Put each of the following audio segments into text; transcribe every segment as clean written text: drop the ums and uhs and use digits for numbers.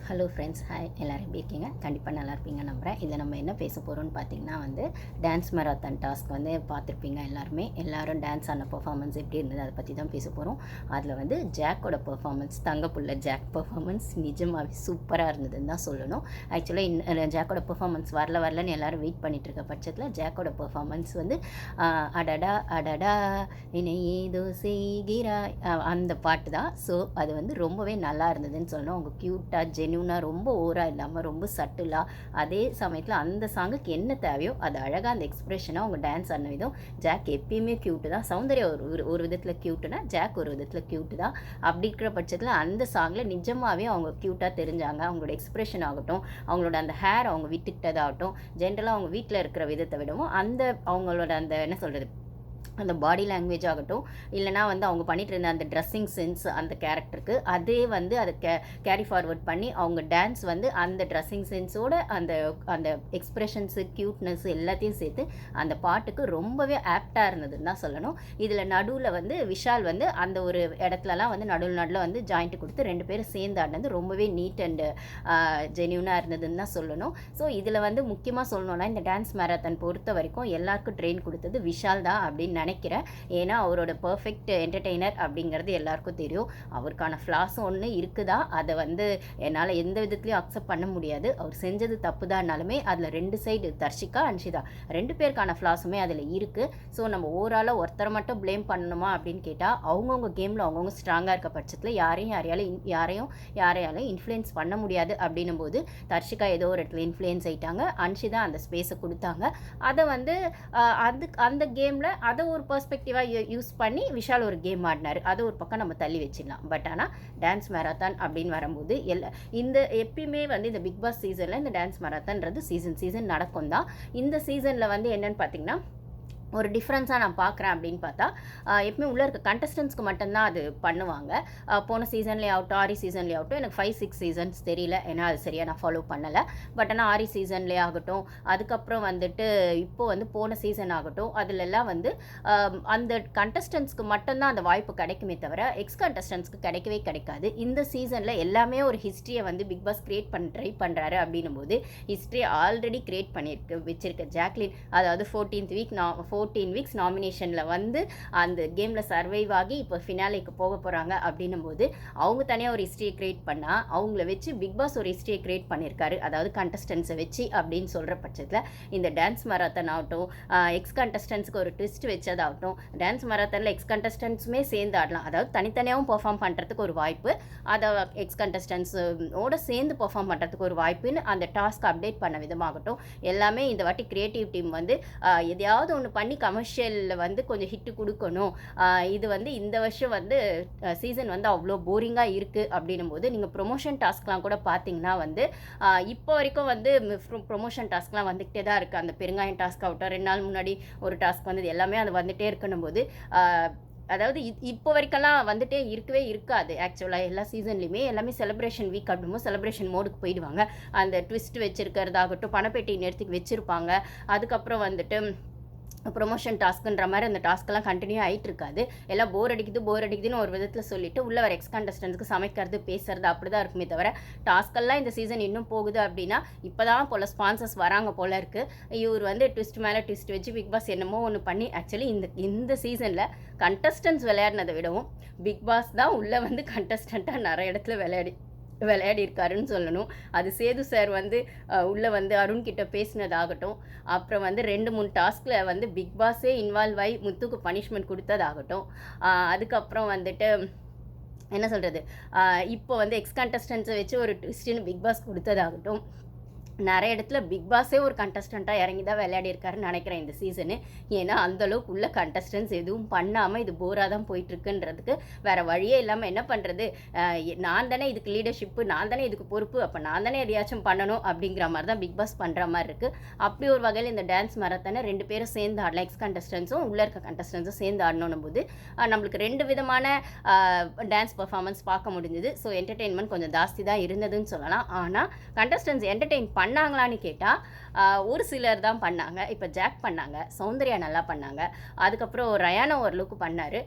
Hello friends, hi. எல்லோரும் எப்படி இருக்கீங்க? கண்டிப்பாக நல்லா இருப்பீங்க நம்புகிறேன். இதை நம்ம என்ன பேச போகிறோம்னு பார்த்தீங்கன்னா டான்ஸ் மராத்தான் டாஸ்க் பார்த்துருப்பீங்க எல்லாருமே. எல்லோரும் டான்ஸ் ஆன பெர்ஃபார்மன்ஸ் எப்படி இருந்தது அதை பற்றி தான் பேச போகிறோம். அதில் ஜாக்கோட பெர்ஃபார்மன்ஸ், தங்கப்புள்ள ஜாக் பெர்ஃபார்மன்ஸ் நிஜமாகவே சூப்பராக இருந்ததுன்னு தான் சொல்லணும். ஆக்சுவலாக ஜாக்கோட பெர்ஃபார்மன்ஸ் வரலன்னு எல்லோரும் வெயிட் பண்ணிட்டு இருக்க பட்சத்தில் ஜாக்கோட பெர்ஃபார்மன்ஸ் அடடா அடடா என்னை ஏதோ செய்கிறாய் அந்த பாட்டு தான். ஸோ அது ரொம்பவே நல்லா இருந்ததுன்னு சொல்லணும். அவங்க க்யூட்டாக ஜென்யூனாக ரொம்ப ஓவராக இல்லாமல் ரொம்ப சட்டிலாக, அதே சமயத்தில் அந்த சாங்குக்கு என்ன தேவையோ அது அழகாக அந்த எக்ஸ்ப்ரெஷனாக அவங்க டான்ஸ் ஆன விதம். ஜாக் எப்பயுமே க்யூட்டு தான். சௌந்தர்யா ஒரு விதத்தில் க்யூட்டுனா ஜாக் ஒரு விதத்தில் க்யூட்டு தான். அப்படி இருக்கிற பட்சத்தில் அந்த சாங்கில் நிஜமாகவே அவங்க க்யூட்டாக தெரிஞ்சாங்க. அவங்களோட எக்ஸ்ப்ரெஷன் ஆகட்டும், அவங்களோட அந்த ஹேர் அவங்க விட்டுக்கிட்டதாகட்டும், ஜென்ரலாக அவங்க வீட்டில் இருக்கிற விதத்தை விடவும் அவங்களோட அந்த என்ன சொல்கிறது, அந்த பாடி லாங்குவேஜ் ஆகட்டும், இல்லைனா அவங்க பண்ணிகிட்டு இருந்த அந்த ட்ரெஸ்ஸிங் சென்ஸ் அந்த கேரக்டருக்கு அதே அதை கேரி ஃபார்வர்ட் பண்ணி அவங்க டான்ஸ் அந்த ட்ரெஸ்ஸிங் சென்ஸோட அந்த அந்த எக்ஸ்ப்ரெஷன்ஸு, க்யூட்னஸ் எல்லாத்தையும் சேர்த்து அந்த பாட்டுக்கு ரொம்பவே ஆப்டாக இருந்ததுன்னு தான் சொல்லணும். இதில் நடுவில் விஷால் அந்த ஒரு இடத்துலலாம் நடுவில் ஜாயிண்ட் கொடுத்து ரெண்டு பேரும் சேர்ந்து ஆடினது ரொம்பவே நீட் அண்டு ஜென்யூனாக இருந்ததுன்னு தான் சொல்லணும். ஸோ இதில் முக்கியமாக சொல்லணும்னா இந்த டான்ஸ் மேரத்தான் பொறுத்த வரைக்கும் எல்லாருக்கும் ட்ரெயின் கொடுத்தது விஷால் தான் அப்படின்னு நினைக்கிறேன். ஏன்னா அவரோட பர்ஃபெக்ட் என்டர்டெய்னர் அப்படிங்கிறது எல்லாருக்கும் தெரியும். அவருக்கான ஃப்ளாஸும் ஒன்று இருக்குதா, அதை என்னால் எந்த விதத்துலையும் அக்செப்ட் பண்ண முடியாது. அவர் செஞ்சது தப்பு தான்னாலுமே அதில் ரெண்டு சைடு, தர்ஷிகா அன்ஷிதா ரெண்டு பேருக்கான ஃப்ளாஸுமே அதில் இருக்குது. ஸோ நம்ம ஓவராலாக ஒருத்தரை மட்டும் ப்ளேம் பண்ணணுமா அப்படின்னு கேட்டால் அவங்கவுங்க கேமில் அவங்கவுங்க ஸ்ட்ராங்காக இருக்க பட்சத்தில் யாரையாலும் இன்ஃப்ளூயன்ஸ் பண்ண முடியாது. அப்படின்னும் போது தர்ஷிகா ஏதோ ஒரு இடத்துல இன்ஃப்ளூயன்ஸ் ஆகிட்டாங்க, அன்ஷிதா அந்த ஸ்பேஸை கொடுத்தாங்க. அதை அந்த கேமில் அதை ஒரு பர்ஸ்பெக்டிவாக யூஸ் பண்ணி விஷால் ஒரு கேம் ஆடினார். அது ஒரு பக்கம் நம்ம தள்ளி வச்சிடலாம். பட் ஆனால் டான்ஸ் மேரத்தான் அப்படின்னு வரும்போது இந்த எப்பயுமே இந்த பிக் பாஸ் சீசனில் இந்த டான்ஸ் மேரத்தான்றது சீசன் நடக்கும் தான். இந்த சீசனில் என்னென்னு பார்த்தீங்கன்னா ஒரு டிஃப்ரென்ஸாக நான் பார்க்குறேன் அப்படின்னு பார்த்தா, எப்பவுமே உள்ளே இருக்க கண்டஸ்டன்ஸ்க்கு மட்டும்தான் அது பண்ணுவாங்க. போன சீசன்லேயே ஆகட்டும், ஆரி சீசன்லேயே ஆகட்டும், எனக்கு 5-6 சீசன்ஸ் தெரியல, ஏன்னா அது சரியாக நான் ஃபாலோ பண்ணலை. பட் ஆனால் ஆரி சீசன்லேயே ஆகட்டும், அதுக்கப்புறம் இப்போது போன சீசன் ஆகட்டும், அதிலெல்லாம் அந்த கண்டஸ்டன்ஸ்க்கு மட்டும்தான் அந்த வாய்ப்பு கிடைக்குமே தவிர எக்ஸ் கண்டஸ்டன்ஸ்க்கு கிடைக்கவே கிடைக்காது. இந்த சீசனில் எல்லாமே ஒரு ஹிஸ்ட்ரியை பிக் பாஸ் க்ரியேட் பண்ண ட்ரை பண்ணுறாரு. அப்படின்னும் போது ஹிஸ்ட்ரியை ஆல்ரெடி க்ரியேட் வச்சிருக்க ஜாக்லின், அதாவது 14 வீக்ஸ் நாமினேஷனில் அந்த கேமில் சர்வைவ் ஆகி இப்போ ஃபினாலேக்கு போக போகிறாங்க. அப்படின்னும் போது அவங்க தனியாக ஒரு ஹிஸ்ட்ரியை க்ரியேட் பண்ணால் அவங்கள வச்சு பிக் பாஸ் ஒரு ஹிஸ்ட்ரியை க்ரியேட் பண்ணியிருக்காரு, அதாவது கண்டஸ்டன்ஸை வச்சு அப்படின்னு சொல்கிற பட்சத்தில் இந்த டான்ஸ் மராத்தான் ஆகட்டும், எக்ஸ் கண்டஸ்டன்ஸுக்கு ஒரு ட்விஸ்ட் வச்சதாகட்டும், டான்ஸ் மராத்தானில் எக்ஸ் கண்டஸ்டன்ஸுமே சேர்ந்து ஆடலாம், அதாவது தனித்தனியாகவும் பெர்ஃபார்ம் பண்ணுறதுக்கு ஒரு வாய்ப்பு, அதை எக்ஸ் கண்டஸ்டன்ஸோட சேர்ந்து பெர்ஃபார்ம் பண்ணுறதுக்கு ஒரு வாய்ப்புன்னு அந்த டாஸ்க் அப்டேட் பண்ண விதமாகட்டும், எல்லாமே இந்த வாட்டி கிரியேட்டிவ் டீம் எதையாவது ஒன்று பண்ணி கமர்ஷியலில் கொஞ்சம் ஹிட்டு கொடுக்கணும். இது இந்த வருஷம் சீசன் அவ்வளோ போரிங்காக இருக்குது. அப்படின்னும் போது நீங்கள் ப்ரொமோஷன் டாஸ்க்லாம் கூட பார்த்தீங்கன்னா இப்போ வரைக்கும் ப்ரொமோஷன் டாஸ்க்லாம் வந்துக்கிட்டே தான் இருக்குது. அந்த பெருங்காயம் டாஸ்க் ஆகட்டும், 2 நாள் முன்னாடி ஒரு டாஸ்க் எல்லாமே அது வந்துகிட்டே இருக்கணும் போது, அதாவது இப்போ வரைக்கெல்லாம் வந்துட்டே இருக்கவே இருக்காது. ஆக்சுவலாக எல்லா சீசன்லையுமே எல்லாமே செலிப்ரேஷன் வீக் அப்படிங்கும்போது செலிப்ரேஷன் மோடுக்கு போயிடுவாங்க. அந்த ட்விஸ்ட் வச்சுருக்கிறதாகட்டும், பணப்பேட்டி நேரத்துக்கு வச்சுருப்பாங்க. அதுக்கப்புறம் ப்ரொமோஷன் டாஸ்க்குன்ற மாதிரி அந்த டாஸ்க்கெல்லாம் கண்டினியூ ஆகிட்டு இருக்காது. எல்லாம் போர் அடிக்குதுன்னு ஒரு விதத்தில் சொல்லிவிட்டு உள்ள வர எக்ஸ் கண்டஸ்டன்ஸ்க்கு சமைக்கிறது, பேசுறது அப்படி தான் இருக்குமே தவிர டாஸ்க்கெல்லாம் இந்த சீசன் இன்னும் போகுது அப்படின்னா இப்போ தான் போல் ஸ்பான்சர்ஸ் வராங்க போல் இருக்குது. இவர் ட்விஸ்ட் மேலே ட்விஸ்ட் வச்சு பிக் பாஸ் என்னமோ ஒன்று பண்ணி, ஆக்சுவலி இந்த சீசனில் கண்டஸ்டன்ஸ் விளையாடினதை விடவும் பிக் பாஸ் தான் உள்ளே கண்டஸ்டண்ட்டாக நிறைய இடத்துல விளையாடி இருக்காருன்னு சொல்லணும். அது சேது சார் உள்ளே அருண்கிட்ட பேசினதாகட்டும், அப்புறம் 2-3 டாஸ்கில் பிக் பாஸே இன்வால்வ் ஆகி முத்துக்கு பனிஷ்மெண்ட் கொடுத்ததாகட்டும், அதுக்கப்புறம் என்ன சொல்கிறது, இப்போ எக்ஸ் கண்டஸ்டன்ஸை வச்சு ஒரு ட்விஸ்ட்டுன்னு பிக் பாஸ் கொடுத்ததாகட்டும், நிறைய இடத்துல பிக் பாஸே ஒரு கண்டஸ்டண்ட்டாக இறங்கி தான் விளையாடி இருக்காருன்னு நினைக்கிறேன் இந்த சீசனு. ஏன்னா அந்தளவுக்கு உள்ள கண்டஸ்டன்ஸ் எதுவும் பண்ணாமல் இது போராக தான் போயிட்டுருக்குன்றதுக்கு வேறு வழியே இல்லாமல் என்ன பண்ணுறது, நான் தானே இதுக்கு லீடர்ஷிப்பு, நான் தானே இதுக்கு பொறுப்பு, அப்போ நான் தானே எதையாச்சும் பண்ணணும் அப்படிங்கிற மாதிரி தான் பிக் பாஸ் பண்ணுற மாதிரி இருக்குது. அப்படி ஒரு வகையில் இந்த டான்ஸ் மராத்தானை 2 பேரும் சேர்ந்து ஆடலாம், எக்ஸ் கண்டஸ்டன்ஸும் உள்ளே இருக்க கண்டஸ்டன்ஸும் சேர்ந்து ஆடணும் போது நம்மளுக்கு 2 விதமான டான்ஸ் பர்ஃபார்மன்ஸ் பார்க்க முடிஞ்சுது. ஸோ என்டர்டெயின்மெண்ட் கொஞ்சம் ஜாஸ்தி தான் இருந்ததுன்னு சொல்லலாம். ஆனால் கண்டஸ்டன்ஸ் என்டர்டெயின் பண்ணாங்களான்னு கேட்டால் ஒரு சிலர் தான் பண்ணாங்க. இப்போ ஜாக் பண்ணாங்க, சௌந்தர்யா நல்லா பண்ணாங்க, அதுக்கப்புறம் ரயானா ஓரளவுக்கு பண்ணார்.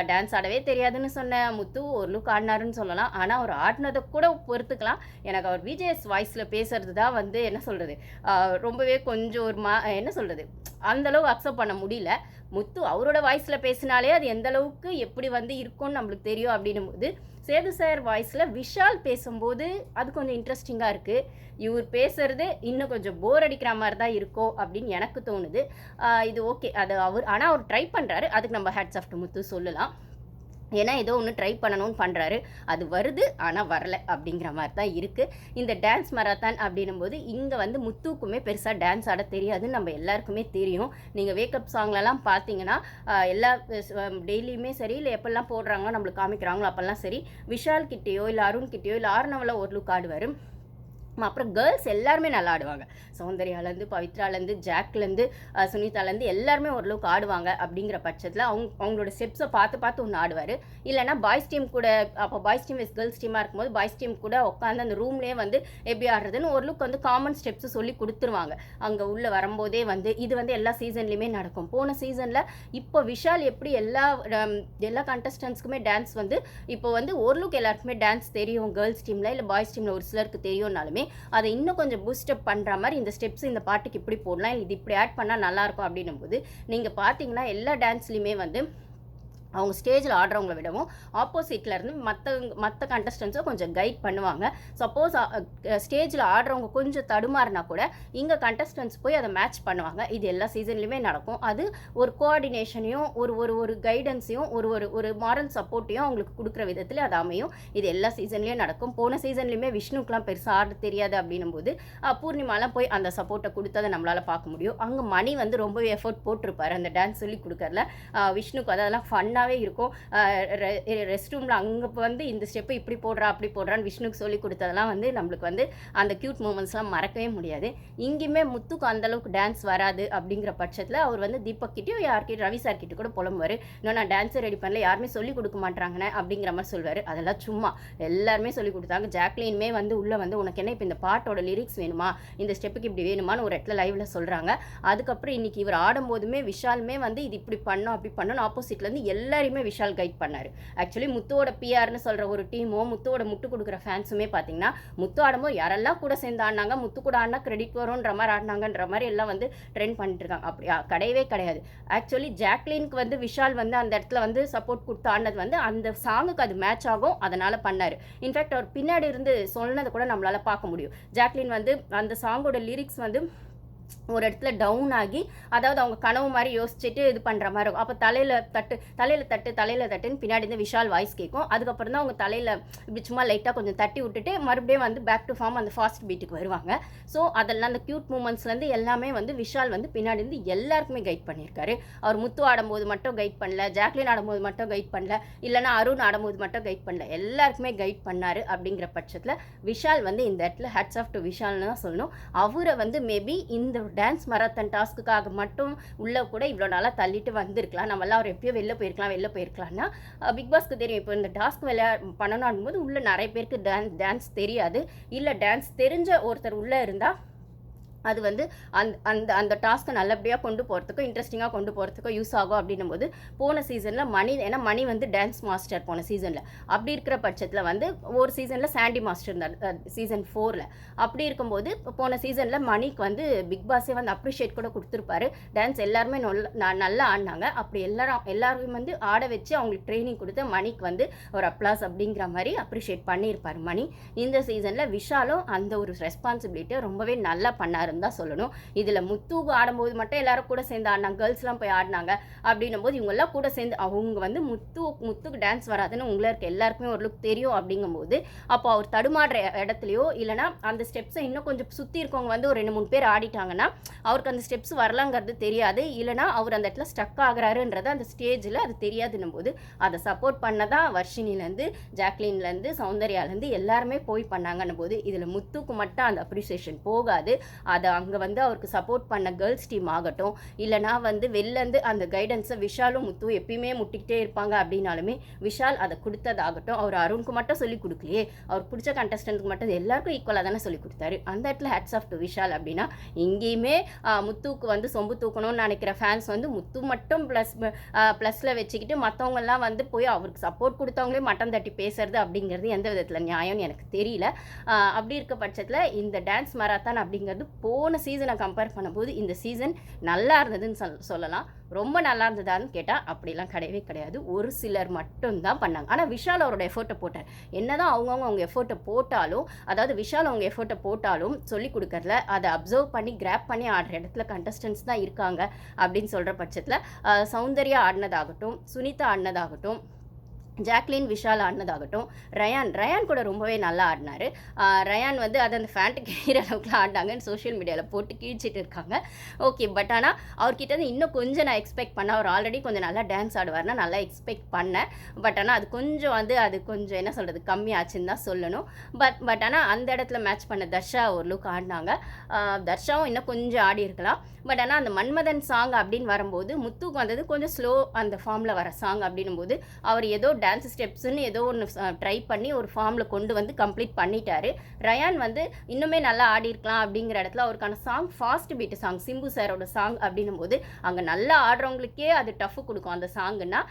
டான்ஸ் ஆடவே தெரியாதுன்னு சொன்ன முத்து ஓரளவுக்கு ஆடினாருன்னு சொல்லலாம். ஆனால் அவர் ஆடினதை கூட பொறுத்துக்கலாம். எனக்கு அவர் விஜேஎஸ் வாய்ஸில் பேசுறது தான் வந்து என்ன சொல்கிறது, ரொம்பவே கொஞ்சம் ஒரு என்ன சொல்கிறது, அந்தளவு அக்செப்ட் பண்ண முடியல. முத்து அவரோட வாய்ஸில் பேசினாலே அது எந்த அளவுக்கு எப்படி வந்து இருக்கும்னு நம்மளுக்கு தெரியும். அப்படின்னும் போது சேது சார் வாய்ஸில் விஷால் பேசும்போது அது கொஞ்சம் இன்ட்ரெஸ்டிங்காக இருக்குது. இவர் பேசுறது இன்னும் கொஞ்சம் போர் அடிக்கிற மாதிரி தான் இருக்கும் அப்படின்னு எனக்கு தோணுது. இது ஓகே, அது ஆனால் அவர் ட்ரை பண்ணுறாரு, அதுக்கு நம்ம ஹேட்ஸ் ஆஃப் டு முத்து சொல்லலாம். ஏன்னா ஏதோ ஒன்று ட்ரை பண்ணணும்னு பண்ணுறாரு, அது வருது ஆனால் வரலை அப்படிங்கிற மாதிரி தான் இருக்குது. இந்த டான்ஸ் மராத்தான் அப்படின்னும் போது இங்கே வந்து முத்துக்குமே பெருசாக டான்ஸ் ஆட தெரியாதுன்னு நம்ம எல்லாருக்குமே தெரியும். நீங்கள் வேக்கப் சாங்லலாம் பார்த்தீங்கன்னா எல்லா டெய்லியுமே சரி, இல்லை எப்பெல்லாம் போடுறாங்களோ நம்மளுக்கு காமிக்கிறாங்களோ அப்போல்லாம் சரி, விஷால் கிட்டேயோ இல்லை அருண் கிட்டேயோ இல்லை ஆர்னவலோ ஒரு லுக் ஆடுவார். அப்புறம் கேர்ள்ஸ் எல்லாருமே நல்லா ஆடுவாங்க. சௌந்தர்யாலேருந்து, பவித்ராலேருந்து, ஜாக்லேருந்து, சுனிதாலேருந்து எல்லாருமே ஓரளவுக்கு ஆடுவாங்க. அப்படிங்கிற பட்சத்தில் அவங்களோட ஸ்டெப்ஸை பார்த்து ஒன்று ஆடுவார். இல்லைனா பாய்ஸ் டீம் கூட, அப்போ பாய்ஸ் டீம் கேர்ள்ஸ் டீமாக இருக்கும்போது பாய்ஸ் டீம் கூட உட்காந்து அந்த ரூம்லேயே வந்து எப்படி ஆடுறதுன்னு ஓரளவுக்கு வந்து காமன் ஸ்டெப்ஸு சொல்லி கொடுத்துருவாங்க. அங்கே உள்ளே வரும்போதே வந்து இது வந்து எல்லா சீசன்லேயுமே நடக்கும். போன சீசனில் இப்போ விஷால் எப்படி எல்லா கண்டஸ்டன்ஸ்க்குமே டான்ஸ் வந்து இப்போ வந்து ஓரளவுக்கு எல்லாருக்குமே டான்ஸ் தெரியும். கேர்ள்ஸ் டீமில் இல்லை பாய்ஸ் டீமில் ஒரு சிலருக்கு தெரியும்னாலுமே அதை இன்னும் கொஞ்சம் பூஸ்டப் பண்ணுற மாதிரி இந்த ஸ்டெப்ஸ் இந்த பாட்டுக்கு இப்படி போடலாம், இது இப்படி ஆட் பண்ணால் நல்லாயிருக்கும் அப்படின்னும் போது நீங்கள் பார்த்தீங்கன்னா எல்லா டான்ஸ்லையுமே வந்து அவங்க ஸ்டேஜில் ஆடுறவங்கள விடவும் ஆப்போசிட்லேருந்து மற்ற கண்டஸ்டன்ஸும் கொஞ்சம் கைட் பண்ணுவாங்க. சப்போஸ் ஸ்டேஜில் ஆடுறவங்க கொஞ்சம் தடுமாறினா கூட இங்கே கண்டஸ்டன்ஸ் போய் அதை மேட்ச் பண்ணுவாங்க. இது எல்லா சீசன்லையுமே நடக்கும். அது ஒரு கோஆர்டினேஷனையும் ஒரு கைடன்ஸையும் ஒரு மாரல் சப்போர்ட்டையும் அவங்களுக்கு கொடுக்குற விதத்தில் அது அமையும். இது எல்லா சீசன்லேயும் நடக்கும். போன சீசன்லேயுமே விஷ்ணுக்கெலாம் பெருசாக ஆட தெரியாது அப்படின்னும் போது பூர்ணிமாலாம் போய் அந்த சப்போர்ட்டை கொடுத்ததை நம்மளால் பார்க்க முடியும். அங்கே மணி வந்து ரொம்பவே எஃபோர்ட் போட்டிருப்பார் அந்த டான்ஸ் சொல்லி கொடுக்கறதுல. விஷ்ணுக்கு அதெல்லாம் ஃபன்னாக இருக்கும். ரெஸ்ட் ரூமில் அங்கே வந்து இந்த ஸ்டெப்பு இப்படி போடுறா அப்படி போடுறான்னு விஷ்ணுக்கு சொல்லி கொடுத்ததெல்லாம் வந்து நம்மளுக்கு வந்து அந்த க்யூட் மூமெண்ட்ஸ்லாம் மறக்கவே முடியாது. இங்கேயுமே முத்துக்கு அந்தளவுக்கு டான்ஸ் வராது அப்படிங்கிற பட்சத்தில் அவர் வந்து தீபக் கிட்டேயும் யார்கிட்ட ரவி சார் கிட்ட கூட புலம்புவார், இன்னும் நான் டான்ஸை ரெடி பண்ணல, யாருமே சொல்லிக் கொடுக்க மாட்டாங்கண்ணே அப்படிங்கிற மாதிரி சொல்வார். அதெல்லாம் சும்மா எல்லாருமே சொல்லிக் கொடுத்தாங்க. ஜாக்லினுமே வந்து உள்ளே வந்து உனக்கு என்ன இப்போ இந்த பாட்டோட லிரிக்ஸ் வேணுமா, இந்த ஸ்டெப்புக்கு இப்படி வேணுமான்னு ஒரு இடத்துல லைவில் சொல்கிறாங்க. அதுக்கப்புறம் இன்றைக்கி இவர் ஆடும்போதுமே விஷாலுமே வந்து இது இப்படி பண்ணோம் அப்படி பண்ணணும் ஆப்போசிட்லேருந்து எல்லாருமே விஷால் கைட் பண்ணார். ஆக்சுவலி முத்துவோட பிஆர்னு சொல்கிற ஒரு டீமோ முத்துவோட முட்டு கொடுக்குற ஃபேன்ஸுமே பார்த்தீங்கன்னா முத்து ஆடும்போது யாரெல்லாம் கூட சேர்ந்து ஆடினாங்க, முத்து கூட ஆடினா கிரெடிட் வரும்ன்ற மாதிரி ஆடினாங்கன்ற மாதிரி எல்லாம் வந்து ட்ரெண்ட் பண்ணிட்டு இருக்காங்க. அப்படி கிடையவே கிடையாது. ஆக்சுவலி ஜாக்லினுக்கு வந்து விஷால் வந்து அந்த இடத்துல வந்து சப்போர்ட் கொடுத்து ஆடினது வந்து அந்த சாங்குக்கு அது மேட்ச் ஆகும், அதனால் பண்ணார். இன்ஃபேக்ட் அவர் பின்னாடி இருந்து சொன்னதை கூட நம்மளால் பார்க்க முடியும். ஜாக்லின் வந்து அந்த சாங்கோட லிரிக்ஸ் வந்து ஒரு இடத்துல டவுன் ஆகி, அதாவது அவங்க கனவு மாதிரி யோசிச்சுட்டு இது பண்ணுற மாதிரி இருக்கும். அப்போ தலையில் தட்டுன்னு பின்னாடி இருந்து விஷால் வாய்ஸ் கேட்கும். அதுக்கப்புறம் தான் அவங்க தலையில் இப்படி சும்மா லைட்டாக கொஞ்சம் தட்டி விட்டுட்டு மறுபடியும் வந்து பேக் டு ஃபார்ம் அந்த ஃபாஸ்ட் பீட்டுக்கு வருவாங்க. ஸோ அதெல்லாம் அந்த க்யூட் மூமெண்ட்ஸ்லேருந்து எல்லாமே வந்து விஷால் வந்து பின்னாடி இருந்து எல்லாருக்குமே கைட் பண்ணியிருக்காரு. அவர் முத்து ஆடும்போது மட்டும் கைட் பண்ணல, ஜாக்லின் ஆடும்போது மட்டும் கைட் பண்ணல, இல்லைனா அருண் ஆடும்போது மட்டும் கைட் பண்ணல, எல்லாருக்குமே கைட் பண்ணார். அப்படிங்கிற பட்சத்தில் விஷால் வந்து இந்த இடத்துல ஹேட்ஸ் ஆஃப் டு விஷால்னு தான் சொல்லணும். அவரை வந்து மேபி இந்த டான்ஸ் மராத்தான் டாஸ்க்குக்காக மட்டும் உள்ளே கூட இவ்வளோ நாளாக தள்ளிட்டு வந்திருக்கலாம். நம்மளாம் அவர் எப்பயோ வெளில போயிருக்கலாம்னா பிக் பாஸ்க்கு தெரியும். இப்போ இந்த டாஸ்க் பண்ணணும் போது உள்ளே நிறைய பேருக்கு டான்ஸ் தெரியாது. இல்லை டான்ஸ் தெரிஞ்ச ஒருத்தர் உள்ளே இருந்தால் அது வந்து அந்த டாஸ்க்கை நல்லபடியாக கொண்டு போகிறதுக்கும் இன்ட்ரெஸ்டிங்காக கொண்டு போகிறதுக்கும் யூஸ் ஆகும். அப்படின்னும் போது போன சீசனில் ஏன்னா மணி வந்து டான்ஸ் மாஸ்டர் போன சீசனில். அப்படி இருக்கிற பட்சத்தில் வந்து ஒரு சீசனில் சாண்டி மாஸ்டர் இருந்தார் சீசன் 4. அப்படி இருக்கும்போது போன சீசனில் மணிக்கு வந்து பிக் பாஸே வந்து அப்ரிஷியேட் கூட கொடுத்துருப்பாரு. டான்ஸ் எல்லாருமே நல்லா ஆடினாங்க. அப்படி எல்லாருமே வந்து ஆட வச்சு அவங்களுக்கு ட்ரைனிங் கொடுத்து மணிக்கு வந்து ஒரு அப்ளாஸ் அப்படிங்கிற மாதிரி அப்ரிஷியேட் பண்ணியிருப்பார் மணி. இந்த சீசனில் விஷாலும் அந்த ஒரு ரெஸ்பான்சிபிலிட்டியை ரொம்பவே நல்லா பண்ணார் தான் சொல்லணும். இதில் முத்துக்கு ஆடும்போது மட்டும் எல்லாரும் கூட சேர்ந்து ஆடினாங்க, கேர்ள்ஸ்லாம் போய் ஆடினாங்க. அப்படின்னும் போது இவங்கெல்லாம் கூட சேர்ந்து அவங்க வந்து முத்துக்கு டான்ஸ் வராதுன்னு உங்களுக்கு எல்லாருக்குமே ஒரு லுக் தெரியும். அப்படிங்கும்போது அப்போ அவர் தடுமாடுற இடத்துலையோ இல்லைனா அந்த ஸ்டெப்ஸை இன்னும் கொஞ்சம் சுற்றி இருக்கவங்க வந்து ஒரு 2-3 பேர் ஆடிட்டாங்கன்னா அவருக்கு அந்த ஸ்டெப்ஸ் வரலாங்கிறது தெரியாது. இல்லைனா அவர் அந்த இடத்துல ஸ்டக் ஆகிறாருன்றது அந்த ஸ்டேஜில் அது தெரியாதுன்னும் போது அதை சப்போர்ட் பண்ணதான் வர்ஷினிலேருந்து ஜாக்லின்லேருந்து சௌந்தர்யாலேருந்து எல்லாருமே போய் பண்ணாங்கன்னும் போது இதில் முத்துக்கு மட்டும் அந்த அப்ரிசியேஷன் போகாது. அதை அது அங்கே வந்து அவருக்கு சப்போர்ட் பண்ண கேர்ள்ஸ் டீம் ஆகட்டும், இல்லைனா வந்து வெளிலேருந்து அந்த கைடன்ஸை விஷாலும் முத்து எப்பயுமே முட்டிக்கிட்டே இருப்பாங்க அப்படின்னாலுமே விஷால் அதை கொடுத்ததாகட்டும், அவர் அருணுக்கு மட்டும் சொல்லிக் கொடுக்கலையே, அவர் பிடிச்ச கண்டஸ்டன்ட்டுக்கு மட்டும் எல்லாருக்கும் ஈக்குவலாக தானே சொல்லிக் கொடுத்தாரு. அந்த இடத்துல ஹேட்ஸ் ஆஃப் டு விஷால். அப்படின்னா இங்கேயுமே முத்துவுக்கு வந்து சொம்பு தூக்கணும்னு நினைக்கிற ஃபேன்ஸ் வந்து முத்து மட்டும் ப்ளஸில் வச்சுக்கிட்டு மற்றவங்கெல்லாம் வந்து போய் அவருக்கு சப்போர்ட் கொடுத்தவங்களே மட்டம் தட்டி பேசுறது அப்படிங்கிறது எந்த விதத்தில் நியாயம்னு எனக்கு தெரியல. அப்படி இருக்க பட்சத்தில் இந்த டான்ஸ் மராத்தான் அப்படிங்கிறது போன சீசனை கம்பேர் பண்ணும்போது இந்த சீசன் நல்லா இருந்ததுன்னு சொல்லலாம். ரொம்ப நல்லா இருந்ததான்னு கேட்டால் அப்படிலாம் கிடையவே கிடையாது. ஒரு சிலர் மட்டும்தான் பண்ணாங்க. ஆனால் விஷால் அவரோட எஃபோர்ட்டை போட்டார். என்னதான் அவங்க எஃபோர்ட்டை போட்டாலும், அதாவது விஷால் அவங்க எஃபோர்ட்டை போட்டாலும் சொல்லிக் கொடுக்கறதுல அதை அப்சர்வ் பண்ணி கிராப் பண்ணி ஆடுற இடத்துல கண்டஸ்டன்ஸ் தான் இருக்காங்க அப்படின்னு சொல்கிற பட்சத்தில் சௌந்தர்யா ஆடினதாகட்டும், சுனிதா ஆடினதாகட்டும், ஜாக்லின் விஷால் ஆடினதாகட்டும், ரயான் கூட ரொம்பவே நல்லா ஆடினார். ரயான் வந்து அதை அந்த ஃபேண்ட்டுக்கு கீழ அளவுக்குலாம் ஆடினாங்கன்னு சோஷியல் மீடியாவில் போட்டு கீழ்ச்சிட்டு இருக்காங்க. ஓகே, பட் ஆனால் அவர்கிட்ட இன்னும் கொஞ்சம் நான் எக்ஸ்பெக்ட் பண்ணேன். அவர் ஆல்ரெடி கொஞ்சம் நல்லா டான்ஸ் ஆடுவார்னா நல்லா எக்ஸ்பெக்ட் பண்ணேன். பட் ஆனால் அது கொஞ்சம் என்ன சொல்கிறது கம்மியாச்சுன்னு தான் சொல்லணும். பட் ஆனால் அந்த இடத்துல மேட்ச் பண்ண தர்ஷா ஒரு லுக் ஆடினாங்க. தர்ஷாவும் இன்னும் கொஞ்சம் ஆடி இருக்கலாம். பட் ஆனால் அந்த மன்மதன் சாங் அப்படின்னு வரும்போது முத்துக்கு வந்தது கொஞ்சம் ஸ்லோ, அந்த ஃபார்மில் வர சாங் அப்படின்னும் போது அவர் ஏதோ டான்ஸ் ஸ்டெப்ஸ்ன்னு ஏதோ ஒன்று ட்ரை பண்ணி ஒரு ஃபார்மில் கொண்டு வந்து கம்ப்ளீட் பண்ணிட்டாரு. ரயான் வந்து இன்னுமே நல்லா ஆடி இருக்கலாம் அப்படிங்கிற இடத்துல அவருக்கான song fast beat song, Simbu சாரோட சாங் அப்படின்னும் போது அங்கே நல்லா ஆடுறவங்களுக்கே அது டஃப் கொடுக்கும் அந்த சாங்குன்னா.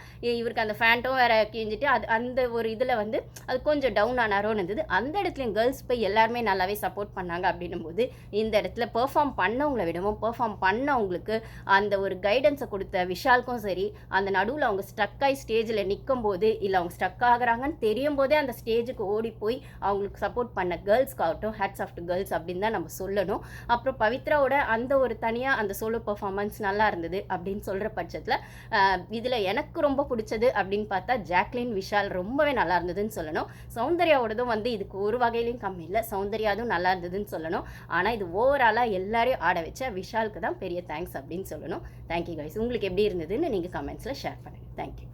இவருக்கு அந்த ஃபேண்ட்டும் வேற கிழிஞ்சிட்டு அந்த ஒரு இதில் வந்து அது கொஞ்சம் டவுன் ஆனாரோன்னு இருந்தது. அந்த இடத்துலையும் கேர்ள்ஸ் போய் எல்லாருமே நல்லாவே சப்போர்ட் பண்ணாங்க அப்படின்னும் போது இந்த இடத்துல பெர்ஃபார்ம் பண்ணவங்களை விடவும் பெர்ஃபார்ம் பண்ணவங்களுக்கு அந்த ஒரு கைடன்ஸை கொடுத்த விஷாலுக்கும் சரி, அந்த நடுவில் அவங்க ஸ்டக்காகி ஸ்டேஜில் நிற்கும் போது இல்லை அவங்க ஸ்டக் ஆகுறாங்கன்னு தெரியும் போதே அந்த ஸ்டேஜுக்கு ஓடி போய் அவங்களுக்கு சப்போர்ட் பண்ண கேர்ள்ஸ்க்காகட்டும் ஹேட்ஸ் ஆஃப் டு கேர்ள்ஸ் அப்படின்னு தான் நம்ம சொல்லணும். அப்புறம் பவித்ராவோட அந்த ஒரு தனியாக அந்த சோலோ பர்ஃபார்மன்ஸ் நல்லா இருந்தது அப்படின்னு சொல்கிற பட்சத்தில் இதில் எனக்கு ரொம்ப பிடிச்சது அப்படின்னு பார்த்தா ஜாக்லின் விஷால் ரொம்பவே நல்லா இருந்ததுன்னு சொல்லணும். சௌந்தர்யாவோடதும் வந்து இதுக்கு ஒரு வகையிலையும் கம்மி இல்லை, சௌந்தர்யாவும் நல்லா இருந்ததுன்னு சொல்லணும். ஆனால் இது ஓவராலாக எல்லாரையும் ஆட வச்ச விஷாலுக்கு தான் பெரிய தேங்க்ஸ் அப்படின்னு சொல்லணும். Thank you guys. உங்களுக்கு எப்படி இருந்ததுன்னு நீங்கள் கமெண்ட்ஸில் ஷேர் பண்ணுங்கள். தேங்க்யூ.